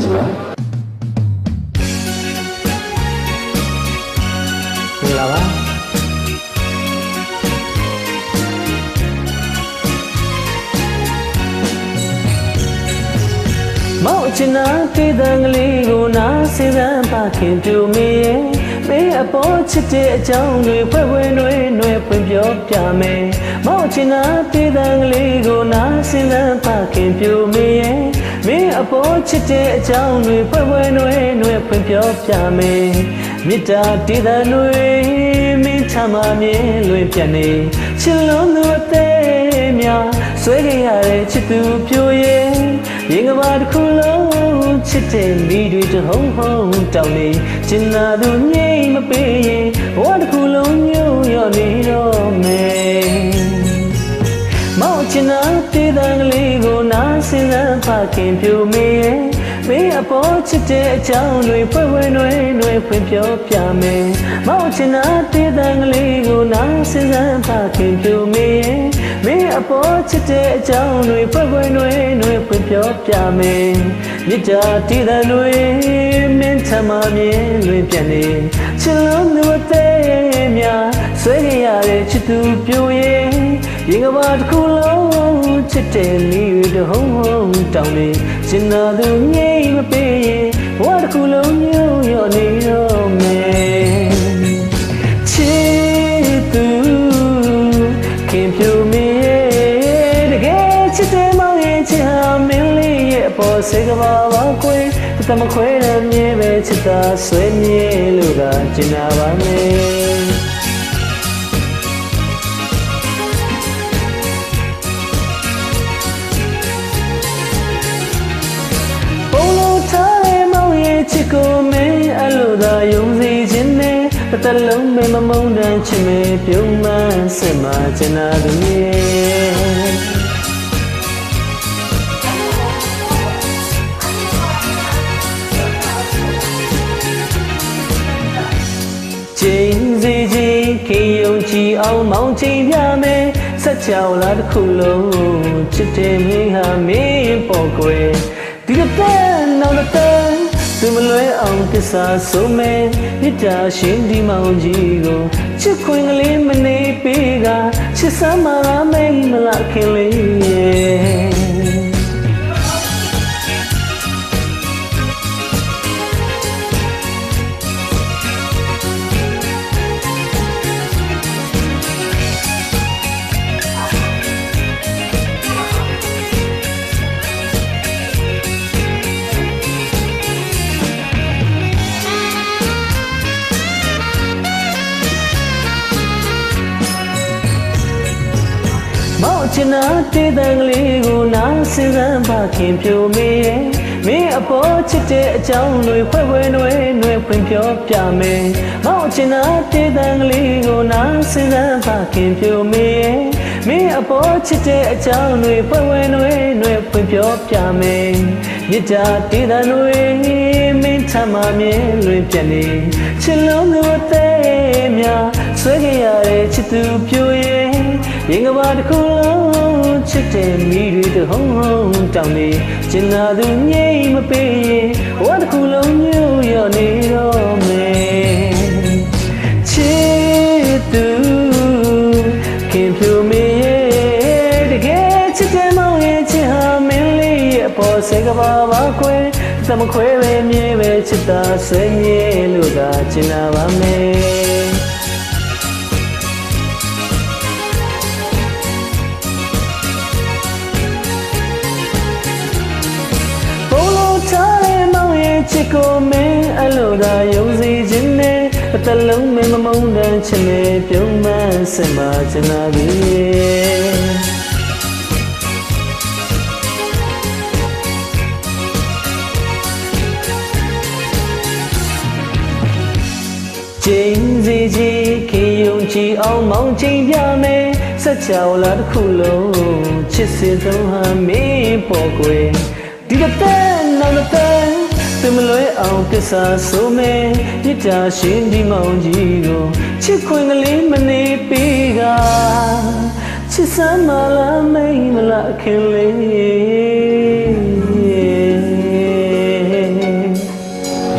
ဆိုတာမင်္ဂလာပါမောင်ချင်နာတေးတန်ကလေးကိုနားစင်စမ်းပါခင်ပြူမေရဲ့မင်းအပေါ်ချစ်တဲ့အကြောင်းတွေဖွဲ့ဝင်တွေနှွဲဖွင့်ပြောပြမယ်မောင်ချင်နာတေးတန်ကလေးကိုနားစင်စမ်းပါခင်ပြူမေရဲ့မင်းအပေါ်ချစ်တဲ့အကြောင်းတွေဖွဲ့ဝင်တွေနှွဲဖွင့်ပြောပြမယ်မေတ္တာတေးတန်တွေမင်းချမ်းသာမြဲလွင်ပြတ်နေချစ်လုံးသူအသေးများဆွဲခဲ့ရတဲ့ချစ်သူပြိုရဲ့ရင်ကဘာတစ်ခုလုံးချစ်တဲ့မိတွေတဟုံးဟုံးတောင်းနေကျင်နာသူငြိမ်မပေးရင်ဘဝတစ်ခုလုံးညို့ရော့နေတော့မယ်မောင်ချင်နာတေးတန်ကလေးကိုနားစင်စမ်းဖခင်ပြိုမေရဲ့မင်းအပေါ်ချစ်တဲ့အကြောင်းတွေဖွဲ့ဝင်တွေဖွင့်ပြောပြမယ်မောင်ချင်နာတေးတန်ကလေးကိုနားစင်စမ်းဖခင်ပြိုမေရဲ့မင်းအပေါ်ချစ်တဲ့အကြောင်းတွေဖွဲ့ဝင်တွေဖွင့်ပြောပြမယ်မြစ်တာတေးတန်တွေမင်းထမမြင်လွင်ပြတ်နေချစ်လုံးသူအသေးများဆွဲခဲ့ရတဲ့ချစ်သူပြိုရဲ့ရင်ကဘာတစ်ခုလုံးချစ်တဲ့မိတွေတဟုံးဟုံးတောင်းနေကျင်နာသူငြိမ်မပေးရင်ဘဝတစ်ခုလုံးညို့ရော့နေတော့မယ်ချစ်သူခင်ပြူမေတကယ်ချစ်တဲ့မောင်ရဲ့ချစ်ဟာမင်းလေးရဲ့အပေါ်စိတ်ကဘာပါကွယ်တမခွဲတဲ့မြဲပဲချစ်တာဆွေးမြဲလို့ကကျင်နာပါမယ်ချစ်ကိုမင်းအလိုသာယုံစီခြင်းနဲ့တစ်သက်လုံးမင်းမမုန်းတမ်းချစ်မေပြုံးမှန်းစစ်မှကျင်နာသူရဲ့ချိန်စီချင်းခင်ယုံကြည်အောင်မောင်းချိန်ပြမယ်စัจ java လာတစ်ခုလုံးချစ်တဲ့မင်းဟာမင်းပေါ်ကွယ်ဒီကတည်းနောက်တဲ့သူမလွဲအောင်သစ္စာဆုံးမဲ့မေတ္တာရှင်ဒီမောင်ကြီးကိုချစ်ခွင်ကလေးမနေပေးကချစ်စမ်းမှာမိတ်မလားခင်လေးရဲ့မောင်ချင်နာတေးတန်ကလေးကိုနားစင်စမ်းပါခင်ပြိုမေရဲ့မင်းအပေါ်ချစ်တဲ့အကြောင်းတွေဖွဲ့ဝင်တွေဖွင့်ပြောပြမယ်မောင်ချင်နာတေးတန်ကလေးကိုနားစင်စမ်းပါခင်ပြိုမေရဲ့မင်းအပေါ်ချစ်တဲ့အကြောင်းတွေဖွဲ့ဝင်တွေဖွင့်ပြောပြမယ်မြစ်တာတေးတန်တွေမင်းထမမြင်လွင်ပြတ်နေချစ်လုံးသူအသေးများဆွဲခဲ့ရတဲ့ချစ်သူပြိုရဲ့ရင်ကဘာတစ်ခုလုံးချစ်တဲ့မိတွေတဟုံးဟုံးတောင်းနေကျင်နာသူငြိမ်မပေးရင်ဘဝတစ်ခုလုံးညို့ရော့နေတော့မယ်ချစ်သူခင်ပြူမေတကယ်ချစ်တဲ့မောင်ရဲ့ချစ်ဟာမင်းလေးရဲ့အပေါ်စိတ်ကဘာပါခွဲသမခွဲပဲမြဲပဲချစ်တာဆွေးမြဲလို့သာကျင်နာပါမယ်ချစ်ကိုမင်းအလိုသာယုံစီခြင်းနဲ့တစ်သက်လုံးမင်းမမုန်းတမ်းချစ်မေပြုံးမှန်းစစ်မှကျင်နာပြီချိန်စီကြီးခင်ယုံကြည်အောင်မောင်းချိန်ပြမယ်စัจ java လာတစ်ခုလုံးချစ်စင်ဆုံးဟာမင်းပေါ်ကွယ်ဒီကတည်းနောက်တဲ့သူမလွဲအောင်သစ္စာဆုံးမဲ့မေတ္တာရှင်ဒီမောင်ကြီးကိုချစ်ခွင်ကလေးမနေပေးကချစ်စမ်းမလားမိတ်မလားခင်လေး